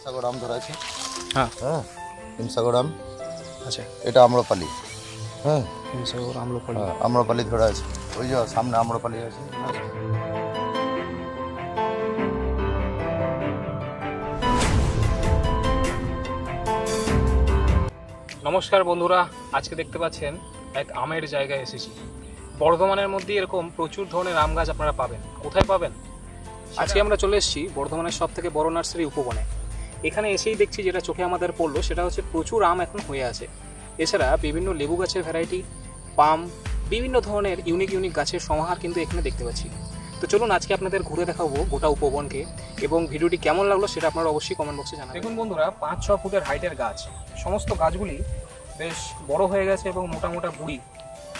হিমসাগর আম ধরা আছে। হ্যাঁ হ্যাঁ, হিমসাগর আম। আচ্ছা, এটা আম্রপালি। হ্যাঁ, হিমসাগর আম্রপালি। আম্রপালি ধরা আছে, ওই যে সামনে আম্রপালি আছে। নমস্কার বন্ধুরা, আজকে দেখতে পাচ্ছেন এক আমের জায়গায় এসেছি। বর্ধমানের মধ্যে এরকম প্রচুর ধরনের আম গাছ আপনারা পাবেন। কোথায় পাবেন? আজকে আমরা চলে এসেছি বর্ধমানের সব থেকে বড় নার্সারি উপবনে। এখানে এসেই দেখছি যেটা চোখে আমাদের পড়লো সেটা হচ্ছে প্রচুর আম এখন হয়ে আছে। এছাড়া বিভিন্ন লেবু গাছের ভ্যারাইটি, পাম, বিভিন্ন ধরনের ইউনিক গাছের সমাহার কিন্তু এখানে দেখতে পাচ্ছি। তো চলুন আজকে আপনাদের ঘুরে দেখাবো গোটা উপবনকে, এবং ভিডিওটি কেমন লাগলো সেটা আপনারা অবশ্যই কমেন্ট বক্সে জানাবেন। দেখুন বন্ধুরা, 5-6 ফুটের হাইটের গাছ, সমস্ত গাছগুলি বেশ বড় হয়ে গেছে এবং মোটা বুড়ি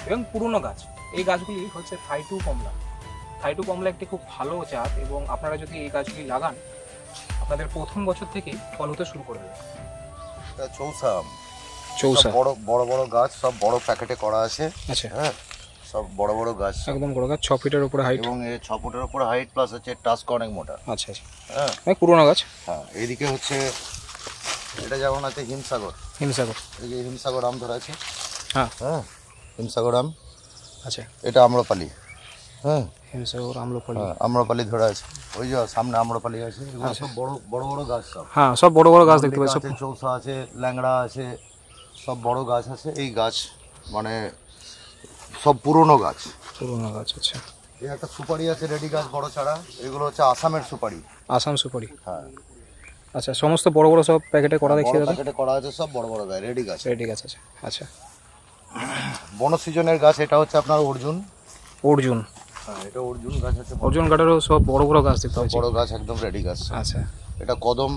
এবং পুরনো গাছ। এই গাছগুলি হচ্ছে থাইটু কমলা। থাইটু কমলা একটি খুব ভালো জাত, এবং আপনারা যদি এই গাছগুলি লাগান আপনাদের প্রথম বছর থেকেই ফল হতে শুরু করে দেবে। চৌসা আম, চৌসা বড় বড় গাছ, সব বড় প্যাকেটে করা আছে। আচ্ছা, হ্যাঁ, সব বড় গাছ, একদম বড় গাছ, 6 ফিটের উপরে হাইট, এবং 6 ফুটের উপরে হাইট, প্লাস হচ্ছে টাস্ক অনেক মোটা। আচ্ছা, হ্যাঁ, পুরনো গাছ। হ্যাঁ, এইদিকে হচ্ছে এটা যেমন আছে হিমসাগর। এই যে হিমসাগর আম ধরা আছে। হ্যাঁ, হিমসাগর আম। আচ্ছা, এটা আম্রপালি। হ্যাঁ, হিমসাগর আম্রপালি। আম্রপালি ধরা আছে, ওই যে সামনে আম্রপালি আছে। এগুলো সব বড় গাছ, সব। হ্যাঁ, সব বড় গাছ দেখতে পাচ্ছি। চৌসা আছে, ল্যাংড়া আছে, সব বড় গাছ আছে। এই গাছ মানে সব পুরনো গাছ। আচ্ছা, এই একটা সুপারি আছে, রেডি গাছ, বড় চারা। এগুলো হচ্ছে আসামের সুপারি। আসাম সুপারি। হ্যাঁ, আচ্ছা, সমস্ত বড় সব প্যাকেটে করা দেখছি দাদা। প্যাকেটে করা আছে, সব বড় গাছ, রেডি গাছ। আছে। আচ্ছা, বন সিজনের গাছ। এটা হচ্ছে আপনার অর্জুন। হ্যাঁ, এটা অর্জুন গাছ আছে। অর্জুন গাছেরও সব বড় গাছ দেখতে পাচ্ছি। বড় গাছ, একদম রেডি গাছ। আচ্ছা, এটা কদম।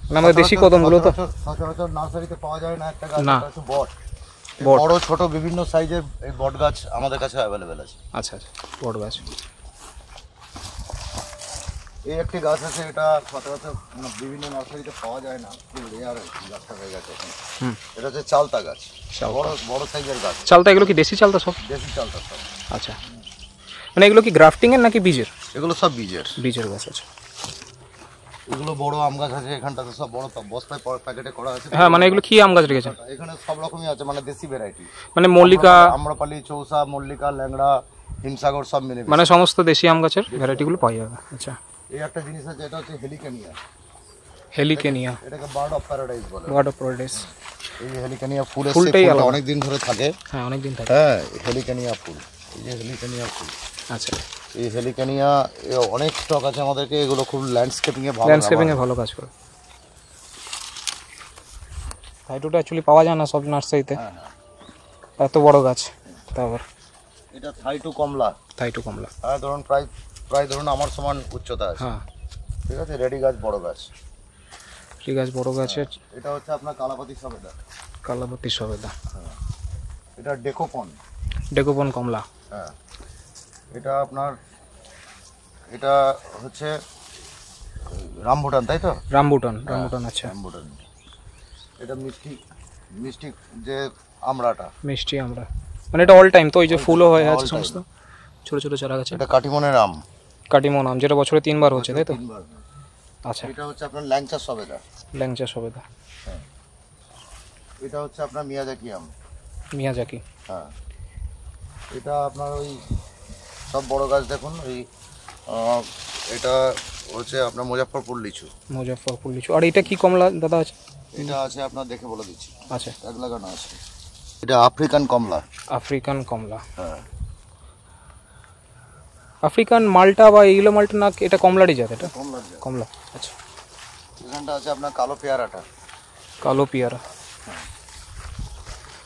মানে আমাদের দেশি কদমগুলো তো সচরাচর নার্সারিতে পাওয়া যায় না। একটা গাছ, না, এটা হচ্ছে বট। বড় ছোট বিভিন্ন সাইজের এই বট গাছ আমাদের কাছে অ্যাভেলেবেল আছে। আচ্ছা, বট গাছ। এই একটি গাছ আছে, এটা সচরাচর বিভিন্ন নার্সারিতে পাওয়া যায় না, খুব রেয়ার গাছটা হয়ে গেছে। এটা হচ্ছে চালতা গাছ, বড় সাইজের গাছ। চালতা, এগুলো কি দেশি চালতা? সব দেশি চালতা সব। আচ্ছা, মানে এগুলো কি গ্রাফটিং এর নাকি বীজের? এগুলো সব বীজের গাছ আছে। এগুলো বড় আম গাছ আছে এখানটাতে, সব বড় বস্তায় প্যাকেটে করা আছে। হ্যাঁ, মানে এগুলো কি আম গাছ রেখেছেন? এখানে সব রকমই আছে, মানে দেশি ভ্যারাইটি, মানে মল্লিকা, আম্রপালি, চৌসা, মল্লিকা, ল্যাংড়া, হিমসাগর, সব মিলে, মানে সমস্ত দেশি আম গাছের ভ্যারাইটিগুলো পাওয়া যাবে। আচ্ছা, এই একটা জিনিস আছে, এটা হচ্ছে হেলিকেনিয়া। এটাকে বার্ড অফ প্যারাডাইস বলে। এই হেলিকেনিয়া ফুলের ফুলটাই অনেক দিন ধরে থাকে। হ্যাঁ, অনেক দিন থাকে। হ্যাঁ, হেলিকেনিয়া ফুল। এই যে হেলিকেনিয়া ফুল। আচ্ছা, এই হেলিকেনিয়া অনেক স্টক আছে আমাদেরকে। এগুলো খুব ল্যান্ডস্কেপিং এ ভালো কাজ করে। থাইটুটা অ্যাকচুয়ালি পাওয়া যায় না সব নার্সারিতে। এত বড় গাছ। তারপর এটা থাইটু কমলা। হ্যাঁ, ধরুন প্রায় ধরুন আমার সমান উচ্চতা আছে। হ্যাঁ, ঠিক আছে, রেডি গাছ, বড় গাছ। বড় গাছের। এটা হচ্ছে আপনার কালাপাতি সবেদা। হ্যাঁ, এটা ডেকোপন কমলা। হ্যাঁ, এটা আপনার, এটা হচ্ছে রামবুটান, তাই তো? রামবুটান। আচ্ছা, রামবুটান। এটা মিষ্টি যে আমড়াটা, মিষ্টি আমরা, মানে এটা অল টাইম তো, ওই যে ফুলও হয়ে আছে সমস্ত ছোট চারা গাছ। এটা কাটিমন আম, যেটা বছরে 3 বার হচ্ছে, তাই তো? আচ্ছা, এটা হচ্ছে আপনার ল্যাংচা সবেদা। হ্যাঁ, এটা হচ্ছে আপনার মিয়াজাকি আম। হ্যাঁ, এটা আপনার ওই সব বড় গাছ দেখুন। ওই এটা হচ্ছে আপনার মুজফ্ফরপুর লিচু। আর এটা কি কমলা দাদা আছে? এটা আছে আপনার, দেখে বলে দিচ্ছি। আচ্ছা, এক লাগানো আছে। এটা আফ্রিকান কমলা। হ্যাঁ, আফ্রিকান মালটা বা ইয়েলো মালটা না, এটা কমলারই জাত। এটা কমলা। আচ্ছা, এখানটা আছে আপনার কালো পেয়ারাটা।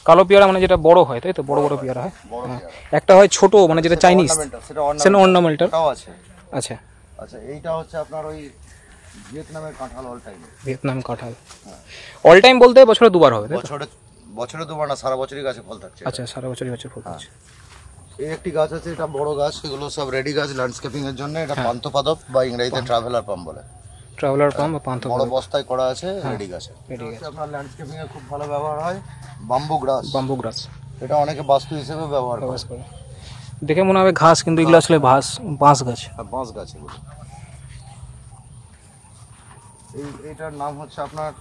কালো পেয়ারা মানে যেটা বড় হয়, তাই তো? বড় পেয়ারা হয়। একটা হয় ছোট, মানে যেটা চাইনিজ, সেটা অর্নামেন্টাল আছে। আচ্ছা, এইটা হচ্ছে আপনার ওই ভিয়েতনামের কাঁঠাল, অল টাইম বলতে বছরে 2 বার হবে, তাই তো? বছরে 2 বার না, সারা বছরই গাছে ফল থাকছে। আচ্ছা, সারা বছরই গাছে ফল থাকছে। এই একটি গাছ আছে, এটা বড় গাছ। এগুলো সব রেডি গাছ ল্যান্ডস্কেপিং এর জন্য। এটা পান্থপাদপ বা ইংরেজিতে ট্রাভেলার পাম বলে। বা পান্থপাদপ, বড় বস্তায় করা আছে, রেডি গাছ। আপনার ল্যান্ডস্কেপিং এ খুব ভালো ব্যবহার হয়। বাম্বু গ্রাস। এটা অনেকে বাস্তু হিসেবে ব্যবহার করে। দেখে মনে হবে ঘাস, কিন্তু এগুলো আসলে বাঁশ গাছ। বাঁশ গাছ এগুলো। এইটার নাম হচ্ছে আপনার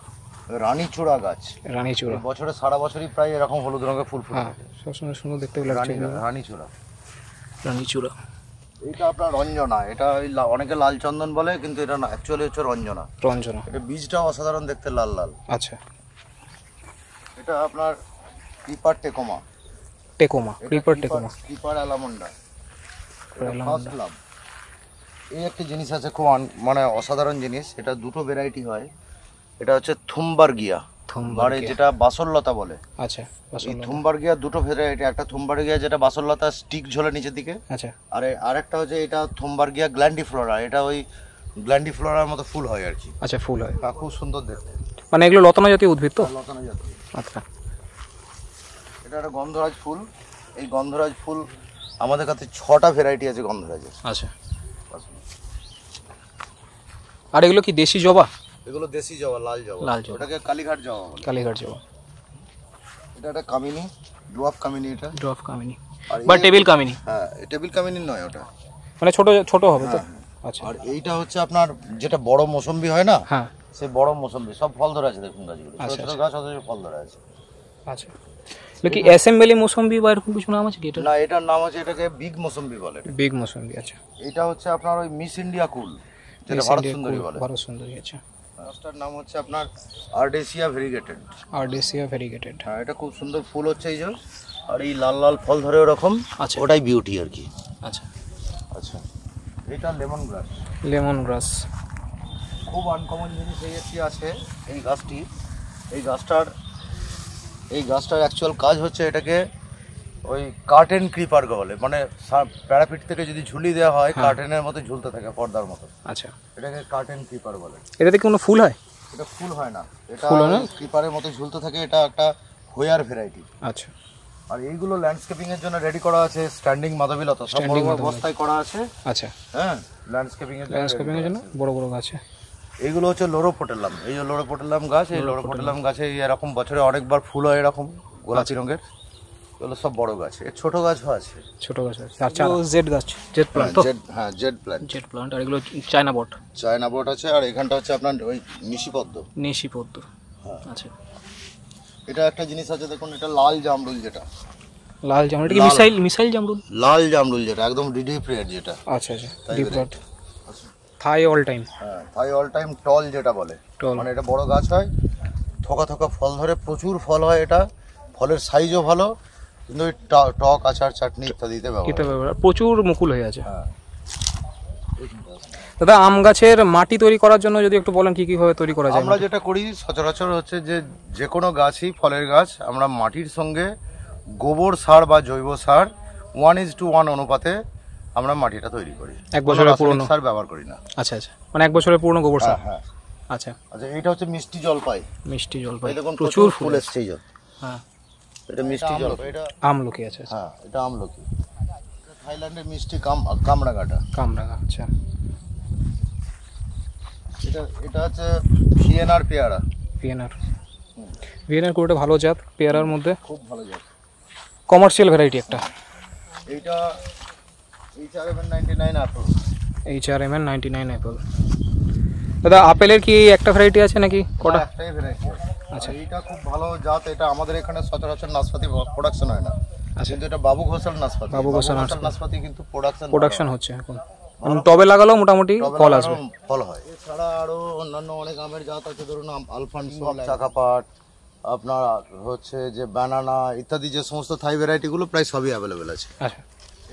রানীচূড়া গাছ। রানীচূড়া বছরে সারা বছরই প্রায় এরকম হলুদ রঙের ফুল ফুটে। সবসময় সুন্দর দেখতে লাগছে। রানীচূড়া। রানীচূড়া এটা আপনার রঞ্জনা, এটা ওই অনেকে লাল চন্দন বলে, কিন্তু এটা না, অ্যাকচুয়ালি হচ্ছে রঞ্জনা। রঞ্জনা, এটা বীজটা অসাধারণ দেখতে, লাল লাল। আচ্ছা। এটা আপনার creeper tecoma. Creeper allamanda, first love. এই একটা জিনিস আছে খুব মানে অসাধারণ জিনিস, এটা দুটো ভ্যারাইটি হয়। এটা হচ্ছে থুমবার্গিয়া, মানে যেটা বাসরলতা বলে। আচ্ছা, এই থুমবার্গিয়া দুটো ভ্যারাইটি, একটা থুমবার্গিয়া যেটা বাসরলতা স্টিক ঝোলে নিচের দিকে, আচ্ছা, আর আরেকটা হচ্ছে এটা থুমবার্গিয়া গ্ল্যান্ডিফ্লোরা, এটা ওই গ্ল্যান্ডিফ্লোরার মতো ফুল হয় আর কি। আচ্ছা, ফুল হয়, খুব সুন্দর দেখতে। মানে এগুলো লতানো জাতীয় উদ্ভিদ তো? লতানো জাতীয়। আচ্ছা। এটা একটা গন্ধরাজ ফুল। এই গন্ধরাজ ফুল আমাদের কাছে 6টা ভ্যারাইটি আছে গন্ধরাজের। আচ্ছা। আর এগুলো কি দেশি জবা? এগুলো দেশি জবা, লাল জবা। ওটাকে কালীঘাট জবা বলে। কালীঘাট জবা। এটা একটা কামিনী, ডোয়ার্ফ কামিনী। এটা ডোয়ার্ফ কামিনী বা টেবিল কামিনী? হ্যাঁ, টেবিল কামিনী নয়, ওটা মানে ছোট ছোট হবে তো। আচ্ছা। আর এইটা হচ্ছে আপনার যেটা বড় মৌসম্বি হয় না, হ্যাঁ, সেই বড় মৌসম্বি। সব ফল ধরে আছে দেখুন গাছগুলো, ছোট ছোট গাছ, অথচ ফল ধরে আছে। আচ্ছা। কি অ্যাসেম্বলি মৌসম্বি বা এরকম কিছু নাম আছে কি এটা? না, এটার নাম আছে, এটাকে বিগ মৌসম্বি বলে। বিগ মৌসম্বি, আচ্ছা। এটা হচ্ছে আপনার ওই মিস ইন্ডিয়া কুল, যেটা ভারত সুন্দরী বলে। ভারত সুন্দরী, আচ্ছা। গাছটার নাম হচ্ছে আপনার আর্ডেসিয়া ভেরিগেটেড। আর্ডেসিয়া ভেরিগেটেড। হ্যাঁ, এটা খুব সুন্দর ফুল হচ্ছে এই যে, আর এই লাল লাল ফল ধরে ওরকম। আচ্ছা, ওটাই বিউটি আর কি। আচ্ছা আচ্ছা। এটা লেমন গ্রাস। লেমন গ্রাস খুব আনকমন জিনিস এই একটি আছে এই গাছটি। এই গাছটার অ্যাকচুয়াল কাজ হচ্ছে এটাকে ওই কার্টেন ক্রিপার বলে, মানে প্যারাপিট থেকে যদি ঝুলি দেওয়া হয়, কার্টেনের মতো ঝুলতে থাকে, পর্দার মতো। আচ্ছা, এটাকে কার্টেন ক্রিপার বলে। এটাতে কোনো ফুল হয়? এটা ফুল হয় না, এটা ক্রিপারের মতো ঝুলতে থাকে। এটা একটা হোয়ার ভ্যারাইটি। আচ্ছা। আর এইগুলো ল্যান্ডস্কেপিং এর জন্য রেডি করা আছে, স্ট্যান্ডিং মাধবীলতা, সব বড় বড় বস্তায় করা আছে। আচ্ছা। হ্যাঁ, ল্যান্ডস্কেপিং এর জন্য বড় বড় গাছ। এইগুলো হচ্ছে লোরোপোটেলাম। এই যে লোরোপোটেলাম গাছ, এই লোরোপোটেলাম গাছে এরকম বছরে অনেকবার ফুল হয়, এরকম গোলাপি রঙের। এগুলো সব বড় গাছ। এর ছোট গাছও আছে। ছোট গাছ আছে। আচ্ছা, জেড গাছ, জেড প্ল্যান্ট তো? হ্যাঁ, জেড প্ল্যান্ট। Jade plant. আর এগুলো চায়না বট। চায়না বট আছে। আর এখানটা হচ্ছে আপনার ওই নিশিপদ্ম। নিশিপদ্ম, হ্যাঁ। আচ্ছা। এটা একটা জিনিস আছে দেখুন, এটা লাল জামরুল। যেটা লাল জামরুল, এটা কি মিসাইল জামরুল? লাল জামরুল যেটা একদম ডিপ রেড, যেটা। আচ্ছা, আচ্ছা, ডিপ রেড। থাই অল টাইম। হ্যাঁ, থাই অল টাইম টল যেটা বলে, মানে এটা বড় গাছ হয়, থোকা থোকা ফল ধরে, প্রচুর ফল হয়। এটা ফলের সাইজও ভালো, কিন্তু ওই টক, আচার, চাটনি ইত্যাদিতে ব্যবহার। প্রচুর মুকুল হয়ে আছে। হ্যাঁ। দাদা, আম গাছের মাটি তৈরি করার জন্য যদি একটু বলেন কি কি ভাবে তৈরি করা যায়? আমরা যেটা করি সচরাচর হচ্ছে যে কোনো গাছই, ফলের গাছ, আমরা মাটির সঙ্গে গোবর সার বা জৈব সার 1:1 অনুপাতে আমরা মাটিটা তৈরি করি। 1 বছরের পুরনো সার ব্যবহার করি না। আচ্ছা, আচ্ছা, মানে 1 বছরের পুরনো গোবর সার। হ্যাঁ। আচ্ছা, আচ্ছা। এটা হচ্ছে মিষ্টি জলপাই। মিষ্টি জলপাই, দেখুন প্রচুর ফুল এসছে। হ্যাঁ, এটা মিষ্টি জলপাই। এটা আমলকি আছে। হ্যাঁ, এটা আমলকি। থাইল্যান্ডের মিষ্টি কামরাঙাটা। কামরাঙা, আচ্ছা। এটা হচ্ছে ভিয়েনার পেয়ারা। ভিয়েনার কোটা ভালো জাত পেয়ারার মধ্যে, খুব ভালো জাত, কমার্শিয়াল ভ্যারাইটি একটা। এইটা HRMN99 অ্যাপল। HRMN99 Apple. দাদা, আপেলের কি একটা ভ্যারাইটি আছে নাকি কটা? একটাই ভ্যারাইটি। আচ্ছা। এইটা খুব ভালো জাত। এটা আমাদের এখানে সচরাচর নাশপাতি প্রোডাকশন হয় না। আচ্ছা। কিন্তু এটা বাবু ঘোষাল নাশপাতি। বাবু ঘোষাল নাশপাতি কিন্তু প্রোডাকশন হচ্ছে এখন। তবে লাগালেও মোটামুটি ফল আসবে, ফল হয়। এছাড়া আরো অন্যান্য অনেক আমের জাত আছে, ধরুন আলফানসো, চাকাপাট, আপনার হচ্ছে যে ব্যানানা ইত্যাদি, যে সমস্ত থাই ভ্যারাইটি গুলো প্রায় সবই অ্যাভেলেবেল আছে। আচ্ছা।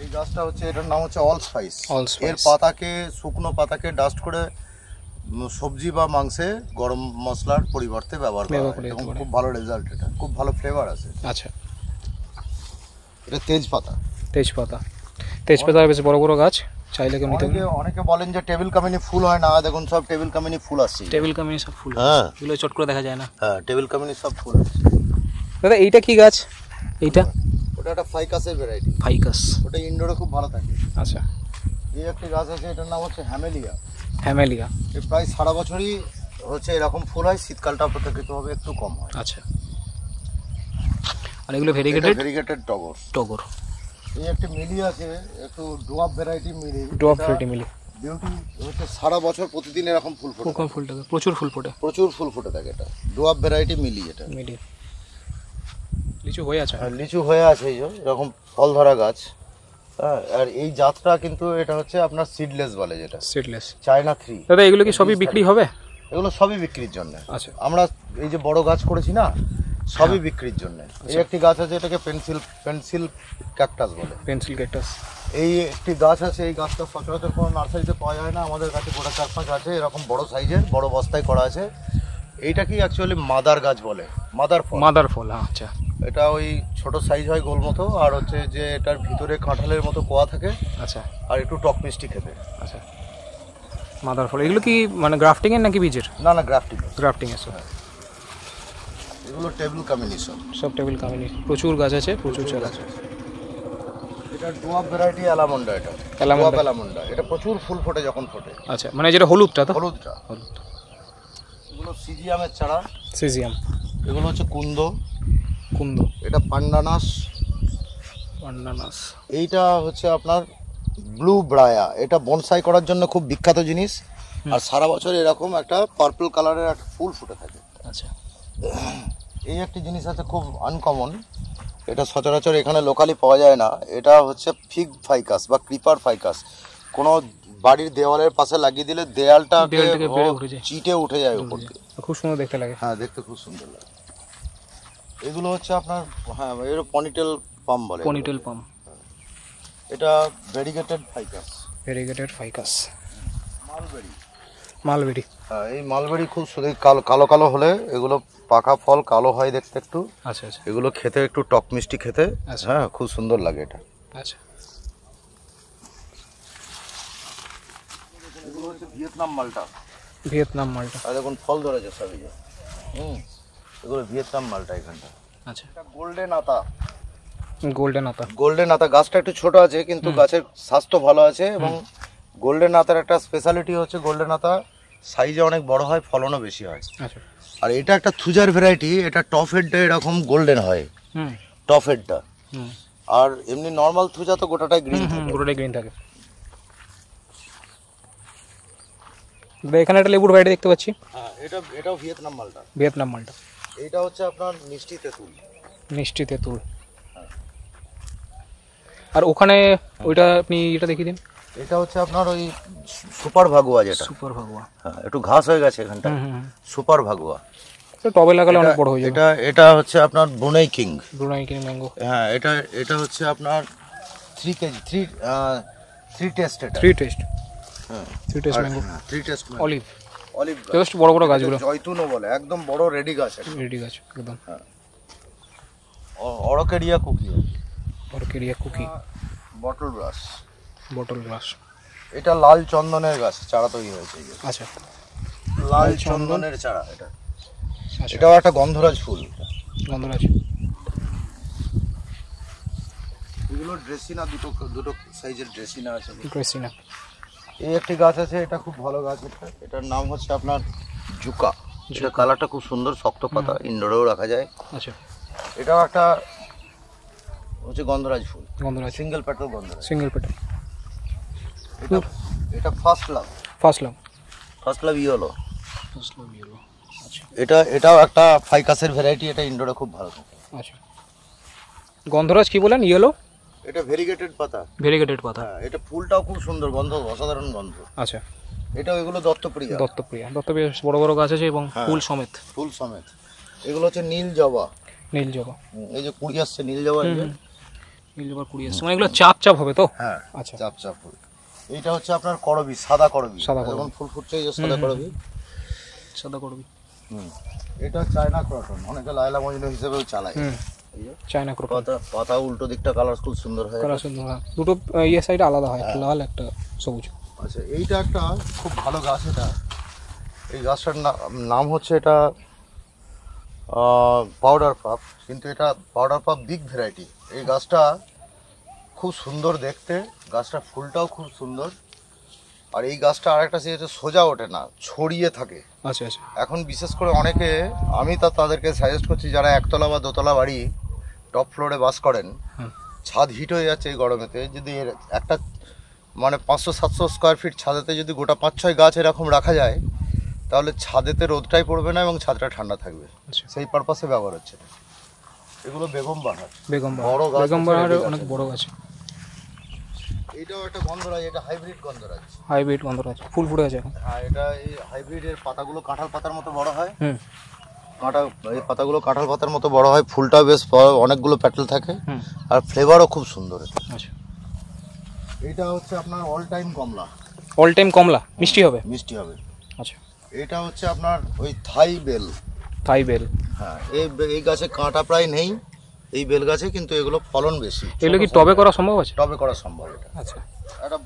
এই গাছটা হচ্ছে, এটার নাম হচ্ছে অল স্পাইস। এর শুকনো পাতাকে ডাস্ট করে সবজি বা মাংসে গরম মশলার পরিবর্তে ব্যবহার করা হয় এবং খুব ভালো রেজাল্ট। এটা খুব ভালো ফ্লেভার আছে। আচ্ছা। এটা তেজপাতা। বেশ বড় বড় গাছ, চাইলে কেউ নিতে পারে। অনেকে বলেন যে টেবিল কামিনী ফুল হয় না, দেখুন সব টেবিল কামিনী ফুল আসছে। টেবিল কামিনী সব ফুল, হ্যাঁ, এগুলো চট করে দেখা যায় না। হ্যাঁ, টেবিল কামিনী সব ফুল আসছে। দাদা, এইটা কি গাছ? এইটা ওটা একটা ফাইকাসের ভ্যারাইটি। ফাইকাস, ওটা ইনডোরে খুব ভালো থাকে। আচ্ছা। এই একটা গাছ আছে, এটার নাম হচ্ছে হ্যামেলিয়া। এর প্রায় সারা বছরই হচ্ছে এরকম ফুল হয়, শীতকালটা অপেক্ষাকৃতভাবে একটু কম হয়। আচ্ছা। আর এগুলো ভেরিগেটেড টগর। এই একটা মিলি আছে, একটু ডোয়ার্ফ ভ্যারাইটি মিলি। বিউটি হচ্ছে সারা বছর প্রতিদিন এরকম ফুল ফোটে। কোন ফুলটা প্রচুর ফুল ফোটে? প্রচুর ফুল ফোটে থাকে। এটা ডোয়াব ভ্যারাইটি মিলি। এটা মিলি লিচু হয়ে আছে। হ্যাঁ, লিচু হয়ে আছে এই যে এরকম ফল ধরা গাছ। হ্যাঁ, আর এই জাতটা কিন্তু এটা হচ্ছে আপনার সিডলেস বলে, যেটা সিডলেস চায়না 3। দাদা এগুলো কি সবই বিক্রি হবে? এগুলো সবই বিক্রির জন্য। আচ্ছা, আমরা এই যে বড় গাছ করেছি না, সবই বিক্রির জন্য। এই একটি গাছ আছে, এটাকে পেন্সিল ক্যাকটাস বলে। Pencil cactus. এই একটি গাছ আছে, এই গাছটা সচরাচর কোনো নার্সারিতে পাওয়া যায় না। আমাদের কাছে গোটা 4-5 আছে এরকম বড় সাইজের, বড় বস্তায় করা আছে। এইটা কি অ্যাকচুয়ালি মাদার গাছ বলে, মাদার ফল। মাদার ফল, আচ্ছা। এটা ওই ছোট সাইজ হয়, গোল মতো, আর হচ্ছে যে এটার ভিতরে কাঁঠালের মতো কোয়া থাকে। আচ্ছা, আর একটু টক মিষ্টি খেতে। আচ্ছা, মাদার ফল। এগুলো কি মানে গ্রাফটিং এর নাকি বীজের? না না, গ্রাফটিং। গ্রাফটিং এর সব। এগুলো টেবিল কামিনী সব টেবিল কামিনী। প্রচুর গাছ আছে, প্রচুর চারা আছে। এটা ডোয়াব ভ্যারাইটি অ্যালামন্ডা। এটা ডোয়াব অ্যালামন্ডা। এটা প্রচুর ফুল ফোটে যখন ফোটে। আচ্ছা, মানে যেটা হলুদটা তো? হলুদটা। হলুদ। এগুলো সিজিয়ামের চারা। সিজিয়াম। এগুলো হচ্ছে কুন্দ। কুন্দ। এটা পান্ডানাস। পান্ডানাস। এইটা হচ্ছে আপনার ব্লু ব্রায়া। এটা বনসাই করার জন্য খুব বিখ্যাত জিনিস। আর সারা বছর এরকম একটা পার্পল কালারের একটা ফুল ফুটে থাকে। আচ্ছা, এই একটি জিনিস আছে খুব আনকমন, এটা সচরাচর এখানে লোকালি পাওয়া যায় না। এটা হচ্ছে ফিগ ফাইকাস বা ক্রিপার ফাইকাস। কোনো বাড়ির দেওয়ালের পাশে লাগিয়ে দিলে দেয়ালটা চিটে উঠে যায় উপর দিয়ে। খুব সুন্দর দেখতে লাগে। হ্যাঁ, দেখতে খুব সুন্দর লাগে। এগুলো হচ্ছে আপনার, হ্যাঁ, এর পনিটেল পাম বলে। পনিটেল পাম। এটা variegated Ficus. Variegated Ficus. Mulberry. Mulberry. হ্যাঁ, এই মালবেরি খুব সুন্দর, কালো কালো হলে এগুলো পাকা ফল কালো হয় দেখতে একটু। আচ্ছা আচ্ছা। এগুলো খেতে একটু টক মিষ্টি খেতে। হ্যাঁ, খুব সুন্দর লাগে এটা। আচ্ছা, এগুলো হচ্ছে ভিয়েতনাম মালটা। ভিয়েতনাম মালটা। আর দেখুন ফল ধরেছে সবই। এগুলো ভিয়েতনাম মালটা এখানটা। আচ্ছা, এটা গোল্ডেন আতা। গোল্ডেন আতা। গোল্ডেন আতা গাছটা একটু ছোট আছে, কিন্তু গাছের স্বাস্থ্য ভালো আছে। এবং গোল্ডেন আতার একটা স্পেশালিটি হচ্ছে গোল্ডেন আতা সাইজে অনেক বড় হয়, ফলনও বেশি হয়। আচ্ছা। আর এটা একটা থুজার ভ্যারাইটি। এটা টপ হেডটা এরকম গোল্ডেন হয়, টপ হেডটা। আর এমনি নর্মাল থুজা তো গোটাটাই গ্রিন থাকে। গোটাটাই গ্রিন থাকে। এখানে একটা লেবুর ভ্যারাইটি দেখতে পাচ্ছি। হ্যাঁ, এটাও ভিয়েতনাম মালটা। ভিয়েতনাম মালটা। এইটা হচ্ছে আপনার মিষ্টি তেঁতুল। মিষ্টি তেঁতুল। আর ওখানে ওইটা আপনি এটা দেখিয়ে দিন। এটা হচ্ছে আপনার ওই সুপার ভাগুয়া, যেটা সুপার ভাগুয়া। হ্যাঁ, একটু ঘাস হয়ে গেছে এখানটা। সুপার ভাগুয়া। টবে লাগালে অনেক বড় হয়ে যাবে। এটা হচ্ছে আপনার Brunei king. Brunei king mango. হ্যাঁ, এটা হচ্ছে আপনার 3 কেজি 3 টেস্ট। এটা 3 টেস্ট। হ্যাঁ, 3 test mango. 3 test olive. Olive গাছ। জাস্ট বড় বড় গাছগুলো জয়তুনও বলে, একদম বড় রেডি গাছ। রেডি গাছ একদম। হ্যাঁ, অরকেরিয়া কুকি। অরকেরিয়া কুকি। বটল গ্রাস। বটল গ্রাস। এটা লাল চন্দনের গাছ, চারা তৈরি হয়েছে। আচ্ছা, লাল চন্দনের চারা এটা। এটাও একটা গন্ধরাজ ফুল। গন্ধরাজ। এগুলো ড্রেসিনা, দুটো সাইজের ড্রেসিনা আছে। ড্রেসিনা। এই একটি গাছ আছে, এটা খুব ভালো গাছ। এটার নাম হচ্ছে আপনার জুকা। এটা কালারটা খুব সুন্দর, শক্ত পাতা, ইনডোরেও রাখা যায়। আচ্ছা, এটাও একটা হচ্ছে গন্ধরাজ ফুল। গন্ধরাজ। সিঙ্গেল পেটাল গন্ধরাজ। Single petal. এটা first love. First love yellow. আচ্ছা, এটাও একটা ফাইকাসের ভ্যারাইটি। এটা ইনডোরে খুব ভালো থাকে। আচ্ছা, গন্ধরাজ কি বলেন? ইয়েলো। এটা ভেরিগেটেড পাতা। ভেরিগেটেড পাতা। হ্যাঁ, এটা ফুলটাও খুব সুন্দর, গন্ধ অসাধারণ গন্ধ। আচ্ছা, এটা এগুলো দত্তপ্রিয়া। দত্তপ্রিয়া বড় বড় গাছ আছে এবং ফুল সমেত। ফুল সমেত। এগুলো হচ্ছে নীল জবা। নীল জবা। এই যে কুড়ি আসছে নীল জবা। নীল জবা কুড়ি আসছে, মানে এগুলো চাপ চাপ হবে তো? হ্যাঁ, আচ্ছা, চাপ চাপ ফুল। এইটা হচ্ছে আপনার করবি, সাদা করবি। সাদা করবি। যখন ফুল ফুটছে এই যে সাদা করবি। সাদা করবি। এটা চায়না ক্রটন, অনেকে লায়লা মজনু হিসেবেও চালায়। চায়না ক্রটন। পাতা উল্টো দিকটা কালার খুব সুন্দর হয়। কালার সুন্দর হয়, দুটো ইয়ে সাইড আলাদা হয়, একটা লাল একটা সবুজ। আচ্ছা, এইটা একটা খুব ভালো গাছ। এটা এই গাছটার নাম হচ্ছে এটা পাউডার পাপ, কিন্তু এটা পাউডার পাপ বিগ ভ্যারাইটি। এই গাছটা খুব সুন্দর দেখতে, গাছটা ফুলটাও খুব সুন্দর। আর এই গাছটা আরেকটা হচ্ছে সোজা ওঠে না, ছড়িয়ে থাকে। আচ্ছা আচ্ছা। এখন বিশেষ করে অনেকে, আমি তাদেরকে সাজেস্ট করছি, যারা একতলা বা দোতলা বাড়ি টপ ফ্লোরে বাস করেন, ছাদ হিট হয়ে যাচ্ছে এই গরমেতে, যদি এর একটা মানে 500-700 স্কোয়ার ফিট ছাদেতে যদি গোটা 5-6 গাছ এরকম রাখা যায় তাহলে ছাদেতে রোদটাই পড়বে না এবং ছাদটা ঠান্ডা থাকবে। সেই পারপাসে ব্যবহার হচ্ছে। এগুলো বেগম বাহার, বড় গাছ, বেগম বাহার অনেক বড় গাছ। এটাও একটা গন্ধরাজ, এটা হাইব্রিড গন্ধরাজ। হাইব্রিড গন্ধরাজ ফুল ফুটে আছে এখন। হ্যাঁ, এটা এই হাইব্রিডের পাতাগুলো কাঁঠাল পাতার মতো বড় হয়। এই পাতাগুলো কাঁঠাল পাতার মতো বড় হয়, ফুলটা বেশ অনেকগুলো প্যাটেল থাকে আর ফ্লেভারও খুব সুন্দর। আচ্ছা, এটা হচ্ছে আপনার অল টাইম কমলা। অল টাইম কমলা মিষ্টি হবে? মিষ্টি হবে। আচ্ছা, এটা হচ্ছে আপনার ওই থাই বেল। থাই বেল, হ্যাঁ, এই গাছে কাঁটা প্রায় নেই এই বেল গাছে, কিন্তু এগুলো ফলন বেশি। এগুলো কি টবে করা সম্ভব আছে? টবে করা সম্ভব এটা। আচ্ছা, এটা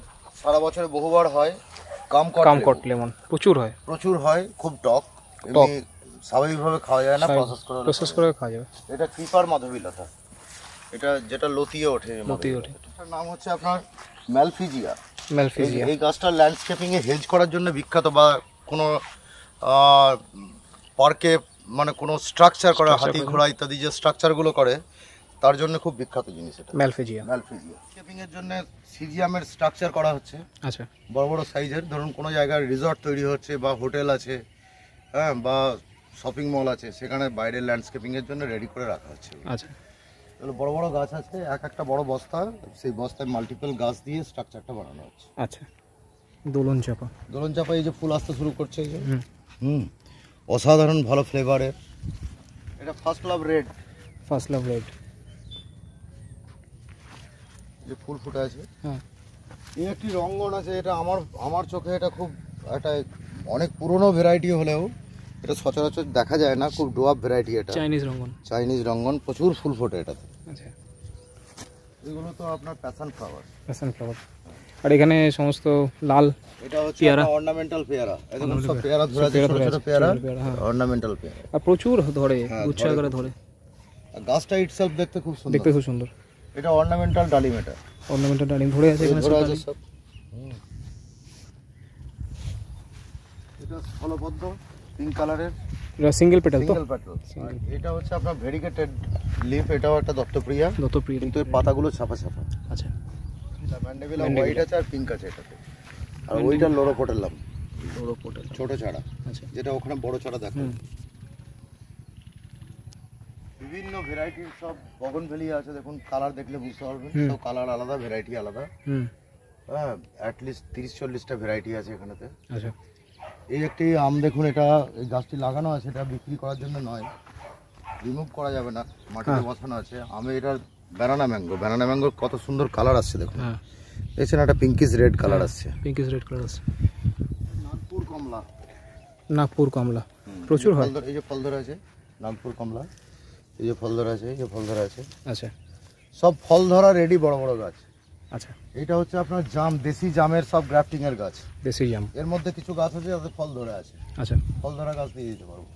সারা বছরে বহুবার হয়। কামকট লেমন প্রচুর হয়, খুব টক। এমনি স্বাভাবিকভাবে খাওয়া যায় না, প্রসেস করে খাওয়া যাবে। এটা ক্রিপার মাধবীলতা, এটা যেটা লতিয়ে ওঠে। এটার নাম হচ্ছে আপনার ম্যালফিজিয়া। এই গাছটা ল্যান্ডস্কেপিং এ হেজ করার জন্য বিখ্যাত, বা কোনো পার্কে মানে কোনো স্ট্রাকচার করে, হাতি ঘোড়া ইত্যাদি যে স্ট্রাকচারগুলো করে তার জন্য খুব বিখ্যাত জিনিস এটা, ম্যালফিজিয়া। ল্যান্ডস্কেপিং এর জন্য সিজিয়ামের স্ট্রাকচার করা হচ্ছে। আচ্ছা, বড় বড় সাইজের, ধরুন কোনো জায়গায় রিসর্ট তৈরি হচ্ছে বা হোটেল আছে, হ্যাঁ, বা শপিং মল আছে, সেখানে বাইরে ল্যান্ডস্কেপিং এর জন্য রেডি করে রাখা হচ্ছে। আচ্ছা, তাহলে বড় বড় গাছ আছে, একটা বড় বস্তা, সেই বস্তায় মাল্টিপল গাছ দিয়ে স্ট্রাকচারটা বানানো হচ্ছে। আচ্ছা, দোলন চাপা এই যে ফুল আসতে শুরু করছে, এই যে অসাধারণ ভালো ফ্লেভারের। এটা ফার্স্ট লাভ রেড। যে ফুল ফুটে আছে, হ্যাঁ, এই একটি রঙ্গন আছে। এটা আমার চোখে এটা খুব একটা অনেক পুরনো ভ্যারাইটি হলেও এটা সচরাচর দেখা যায় না, খুব ডোয়াব ভ্যারাইটি। এটা চাইনিজ রঙ্গন, প্রচুর ফুল ফোটে এটাতে। আচ্ছা, এগুলো তো আপনার প্যাশন ফ্লাওয়ার। আর এখানে সমস্ত লাল, এটা হচ্ছে অর্নামেন্টাল পেয়ারা। একদম সব পেয়ারা ধরে আছে, ছোট ছোট পেয়ারা, অর্নামেন্টাল পেয়ারা। আর প্রচুর ধরে, গুচ্ছ করে ধরে। গাছটা ইটসেলফ দেখতে খুব সুন্দর। এটা অর্নামেন্টাল ডালিম, ধরে আছে এখানে সব। এটা ফলবদ্ধ পিঙ্ক কালারের, এটা সিঙ্গেল পেটাল তো। এটা হচ্ছে আপনার ভেরিগেটেড লিফ। এটাও একটা দত্তপ্রিয়া, কিন্তু এর পাতাগুলো ছাপা। আচ্ছা, এটা ম্যান্ডেভিলা হোয়াইট আছে আর পিঙ্ক আছে এটাতে। আর ওইটা লোরোপোটেলাম, ছোট চারা। আচ্ছা, যেটা ওখানে বড় চারা দেখো। বিভিন্ন ভ্যারাইটির সব বগনভেলিয়া আছে, দেখুন কালার দেখলে বুঝতে পারবেন, সব কালার আলাদা, ভ্যারাইটি আলাদা। হ্যাঁ, অ্যাটলিস্ট 30-40টা ভ্যারাইটি আছে এখানেতে। আচ্ছা, এই একটি আম দেখুন, এটা এই গাছটি লাগানো আছে, এটা বিক্রি করার জন্য নয়, রিমুভ করা যাবে না, মাটিতে বসানো আছে। আমি এটা ব্যানানা ম্যাঙ্গোর কত সুন্দর কালার আসছে দেখুন। দেখছেন, একটা পিঙ্কিশ রেড কালার আসছে। নাগপুর কমলা প্রচুর হয়। এই যে ফল ধরে আছে নাগপুর কমলা, এই যে ফল ধরে আছে। আচ্ছা, সব ফল ধরা রেডি, বড় বড় গাছ। আচ্ছা, এটা হচ্ছে আপনার জাম, দেশি জামের সব গ্রাফটিং এর গাছ। দেশি জাম, এর মধ্যে কিছু গাছ আছে যাতে ফল ধরে আছে। আচ্ছা, ফল ধরা গাছ দিয়ে দিতে পারবো।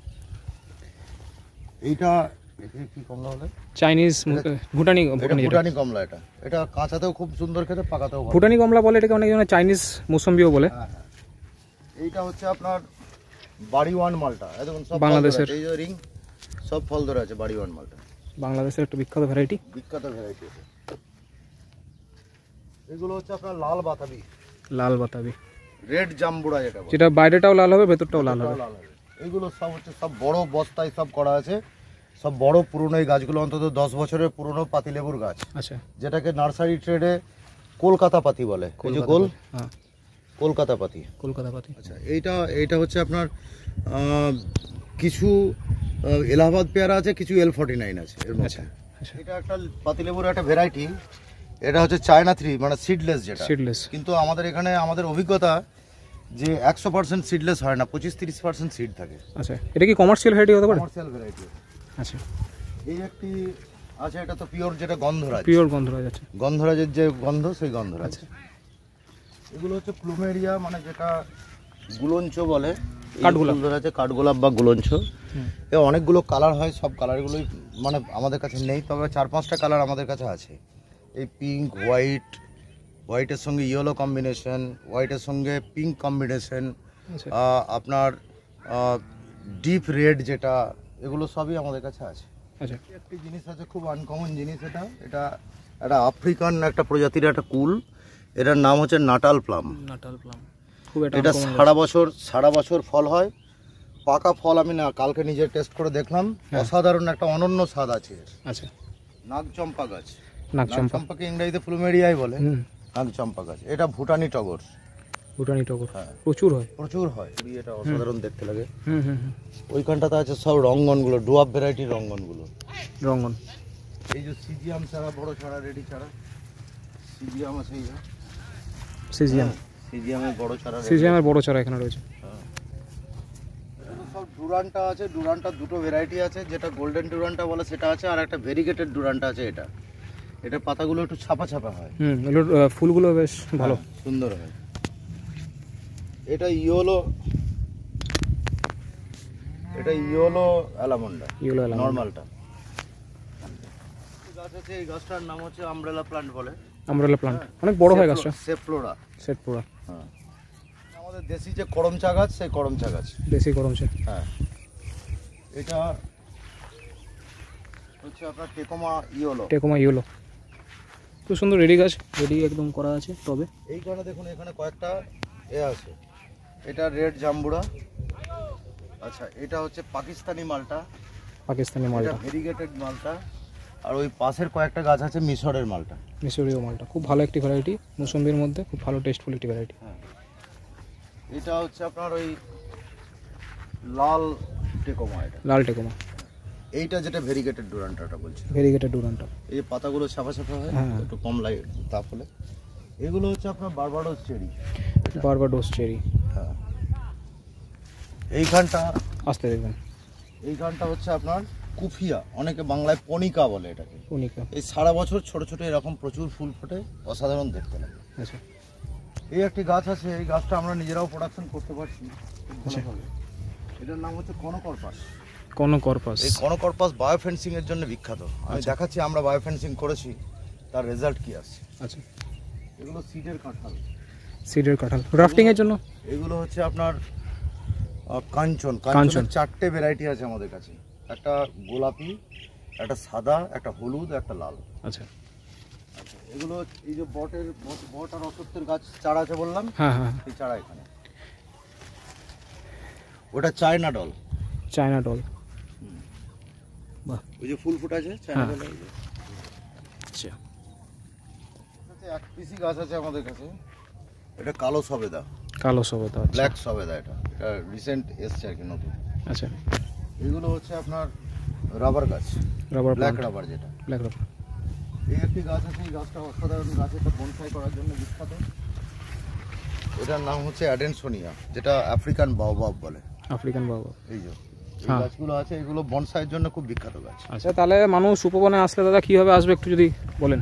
এইটা কি কমলা বলে? চাইনিজ ভুটানি কমলা। এটা কাঁচাতেও খুব সুন্দর খেতে, পাকাতেও ভালো। ভুটানি কমলা বলে এটাকে, অনেকজন চাইনিজ মৌসম্বিও বলে। এইটা হচ্ছে আপনার বাড়িওয়ান মালটা। দেখুন সব বাংলাদেশের, এই যে রিং, সব ফল ধরে আছে। বাড়িওয়ান মালটা বাংলাদেশের একটা বিখ্যাত ভ্যারাইটি। এগুলো হচ্ছে আপনার লাল বাতাবি, রেড জাম্বুরা, যেটা বাইরেটাও লাল হবে, ভেতরটাও লাল হবে। এগুলো সব হচ্ছে সব বড় বস্তায় সব করা আছে, সব বড় পুরনো। এই গাছগুলো অন্তত 10 বছরের পুরনো পাতিলেবুর গাছ। আচ্ছা, যেটাকে নার্সারি ট্রেডে কলকাতা পাতি বলে। কলকাতা পাতি। আচ্ছা, এইটা হচ্ছে আপনার কিছু এলাহাবাদ পেয়ারা আছে, কিছু L49 আছে এর মধ্যে। এটা একটা পাতিলেবুর একটা ভ্যারাইটি। এটা হচ্ছে চায়না 3, মানে সিডলেস, যেটা কিন্তু আমাদের এখানে আমাদের অভিজ্ঞতা যে 100% সিডলেস হয় না, 25-30% সিড থাকে। আচ্ছা, এটা কি কমার্শিয়াল ভ্যারাইটি হতে পারে? Commercial variety. আচ্ছা, এই একটি আছে, এটা তো পিওর, যেটা গন্ধরাজ আছে। গন্ধরাজের যে গন্ধ, সেই গন্ধরাজ। আচ্ছা, এগুলো হচ্ছে প্লুমেরিয়া, মানে যেটা গুলঞ্চ বলে। কাঠগোলাপ বা গুলঞ্চ। এর অনেকগুলো কালার হয়, সব কালারগুলোই মানে আমাদের কাছে নেই, তবে 4-5টা কালার আমাদের কাছে আছে। এই পিঙ্ক, হোয়াইটের সঙ্গে ইয়েলো কম্বিনেশন, হোয়াইটের সঙ্গে পিঙ্ক কম্বিনেশন, আপনার ডিপ রেড যেটা, এগুলো সবই আমাদের কাছে আছে। আচ্ছা, একটি জিনিস আছে খুব আনকমন জিনিস, এটা একটা আফ্রিকান একটা প্রজাতির একটা কুল। এটার নাম হচ্ছে নাটাল প্লাম। নাটাল প্লাম খুব এটা সারা বছর ফল হয়। পাকা ফল আমি না কালকে নিজে টেস্ট করে দেখলাম, অসাধারণ একটা অনন্য স্বাদ আছে। আচ্ছা, নাগচম্পা গাছ। নাগচম্পাকে ইংরেজিতে প্লুমেরিয়াই বলে। নাগচম্পা গাছ, এটা ভুটানি টগর। ভুটানি টগর প্রচুর হয়। এটা অসাধারণ দেখতে লাগে। ওইখানটাতে আছে সব রঙ্গনগুলো, ডুয়াব ভ্যারাইটির রঙ্গনগুলো। রঙ্গন, এই যে সিজিয়াম ছাড়া, বড় ছাড়া, রেডি ছাড়া সিজিয়াম আছে। এই সিজিয়ামের বড় চারা এখানে রয়েছে। সব ডুরান্টা আছে। ডুরান্টা দুটো ভ্যারাইটি আছে, যেটা গোল্ডেন ডুরান্টা বলে সেটা আছে, আর একটা ভেরিগেটেড ডুরান্টা আছে। এটা পাতাগুলো একটু ছাপা ছাপা হয়। ফুলগুলো বেশ ভালো, সুন্দর হয়। এটা ইয়েলো অ্যালামন্ডা, নরমালটা। গাছ আছে, এই গাছটার নাম হচ্ছে আমব্রেলা প্ল্যান্ট বলে। আমব্রেলা প্ল্যান্ট অনেক বড় হয় গাছটা। সেফ্লোরা। হ্যাঁ, আমাদের দেশি যে করম চা গাছ, সেই করম চা গাছ, দেশি করম চা। হ্যাঁ, এটা হচ্ছে আপনার টেকোমা ইয়েলো। খুব সুন্দর রেডি গাছ, রেডি একদম করা আছে। তবে এইখানে দেখুন, এখানে কয়েকটা আছে। এটা রেড জাম্বুরা। আচ্ছা, এটা হচ্ছে পাকিস্তানি মালটা, ভেরিগেটেড মালটা। আর ওই পাশের কয়েকটা গাছ আছে মিশরীয় মালটা, খুব ভালো একটি ভ্যারাইটি। মৌসুমীর মধ্যে খুব ভালো টেস্টফুল একটি ভ্যারাইটি। এটা হচ্ছে আপনার ওই লাল টেকোমা। এইটা যেটা ভেরিগেটেড ডুরান্টাটা বলছি, এই পাতাগুলো ছাপা ছাপা হয়, একটু কম লাগে তাপ হলে। এগুলো হচ্ছে আপনার বারবাডোস চেরি। হ্যাঁ, এইখানটা আসতে দেখবেন। এইখানটা হচ্ছে আপনার কুফিয়া, অনেকে বাংলায় পনিকা বলে এটাকে। এই সারা বছর ছোট ছোট এরকম প্রচুর ফুল ফোটে, অসাধারণ দেখতে লাগে। আচ্ছা, এই একটি গাছ আছে, এই গাছটা আমরা নিজেরাও প্রোডাকশন করতে পারছি। এটার নাম হচ্ছে কনকরপাস। এই কনকরপাস বায়োফেন্সিং এর জন্য বিখ্যাত। আমি দেখাচ্ছি আমরা বায়োফেন্সিং করেছি, তার রেজাল্ট কি আসছে। আচ্ছা, এগুলো সিডের কাঁঠাল গ্রাফটিং এর জন্য। এগুলো হচ্ছে আপনার কাঞ্চন। চারটে ভ্যারাইটি আছে আমাদের কাছে, একটা গোলাপি, একটা সাদা, একটা হলুদ, একটা লাল। আচ্ছা, এগুলো এই যে বট আর অশ্বত্থের গাছ চারা আছে বললাম, এই চারা এখানে। ওটা চায়না ডল। বাহ, ওই যে ফুল ফুট আছে চায়না ডল। আচ্ছা, এক পিসি গাছ আছে আমাদের কাছে, এটা কালো সবেদা, ব্ল্যাক সবেদা। এটা রিসেন্ট এসছে আর কি, নতুন। আচ্ছা, এগুলো হচ্ছে আপনার রাবার গাছ, ব্ল্যাক রাবার যেটা। এই একটি গাছ আছে, এই গাছটা অসাধারণ গাছ, এটা বনসাই করার জন্য বিখ্যাত। এটার নাম হচ্ছে অ্যাডেনসোনিয়া, যেটা আফ্রিকান বাওবাব বলে। এই যে গাছগুলো আছে, এগুলো বনসাইয়ের জন্য খুব বিখ্যাত গাছ। আচ্ছা, তাহলে মানুষ উপবনে আসলে দাদা কিভাবে আসবে একটু যদি বলেন।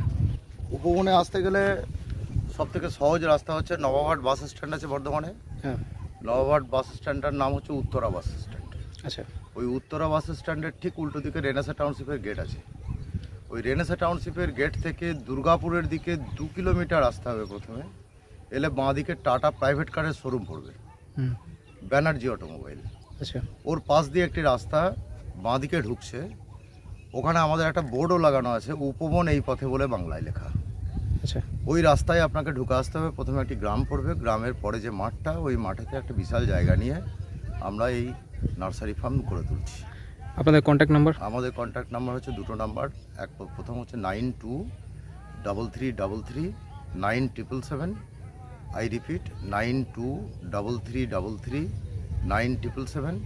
উপবনে আসতে গেলে সব থেকে সহজ রাস্তা হচ্ছে নবাবহাট বাস স্ট্যান্ড আছে বর্ধমানে। নবাবহাট বাস স্ট্যান্ডটার নাম হচ্ছে উত্তরা বাস স্ট্যান্ড। আচ্ছা, ওই উত্তরা বাস স্ট্যান্ডের ঠিক উল্টো দিকে রেনেসা টাউনশিপের গেট আছে। ওই রেনেসা টাউনশিপের গেট থেকে দুর্গাপুরের দিকে 2 কিলোমিটার আসতে হবে। প্রথমে এলে বাঁ দিকে টাটা প্রাইভেট কারের শোরুম পড়বে, ব্যানার্জি অটোমোবাইল। আচ্ছা, ওর পাশ দিয়ে একটি রাস্তা বাঁ দিকে ঢুকছে, ওখানে আমাদের একটা বোর্ডও লাগানো আছে, উপবন এই পথে বলে বাংলায় লেখা। আচ্ছা, ওই রাস্তায় আপনাকে ঢুকে আসতে হবে। প্রথমে একটি গ্রাম পড়বে, গ্রামের পরে যে মাঠটা, ওই মাঠেতে একটা বিশাল জায়গা নিয়ে আমরা এই নার্সারি ফার্ম করে তুলছি। আপনাদের কন্ট্যাক্ট নাম্বার? আমাদের কন্ট্যাক্ট নাম্বার হচ্ছে দুটো নাম্বার। প্রথম হচ্ছে 92333977। I repeat 92333977।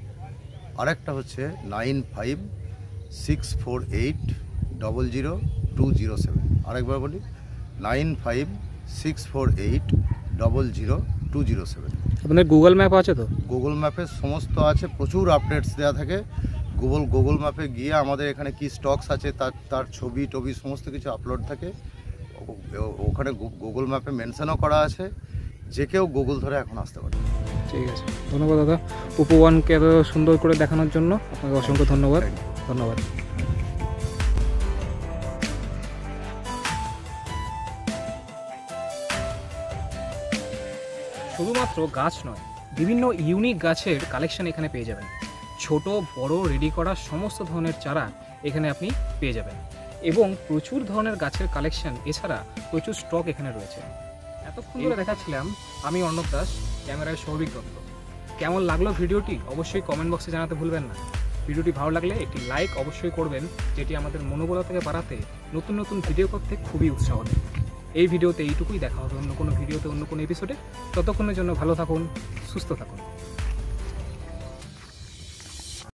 আরেকটা হচ্ছে 9564800207। আরেকবার বলি, 9564800207। আপনাদের গুগল ম্যাপ আছে তো? গুগল ম্যাপে সমস্ত আছে, প্রচুর আপডেটস দেওয়া থাকে। গুগল ম্যাপে গিয়ে আমাদের এখানে কি স্টকস আছে তার ছবি সমস্ত কিছু আপলোড থাকে। ওখানে গুগল ম্যাপে মেনশনও করা আছে, যে কেউ গুগল ধরে এখন আসতে পারে। ঠিক আছে, ধন্যবাদ দাদা, উপবনকে এত সুন্দর করে দেখানোর জন্য আপনাকে অসংখ্য ধন্যবাদ। শুধুমাত্র গাছ নয়, বিভিন্ন ইউনিক গাছের কালেকশন এখানে পেয়ে যাবেন। ছোট বড় রেডি করা সমস্ত ধরনের চারা এখানে আপনি পেয়ে যাবেন, এবং প্রচুর ধরনের গাছের কালেকশন এছাড়া প্রচুর স্টক এখানে রয়েছে। এতক্ষণ ধরে দেখাচ্ছিলাম আমি অর্ণব দাস, ক্যামেরায় সৌভিক দত্ত। কেমন লাগলো ভিডিওটি অবশ্যই কমেন্ট বক্সে জানাতে ভুলবেন না। ভিডিওটি ভালো লাগলে একটি লাইক অবশ্যই করবেন, যেটি আমাদের মনোবলতাকে বাড়াতে নতুন নতুন ভিডিও করতে খুবই উৎসাহ দেয়। এই ভিডিওতে এইটুকুই, দেখা হবে অন্য কোনো ভিডিওতে অন্য কোনো এপিসোডে। ততক্ষণের জন্য ভালো থাকুন, সুস্থ থাকুন।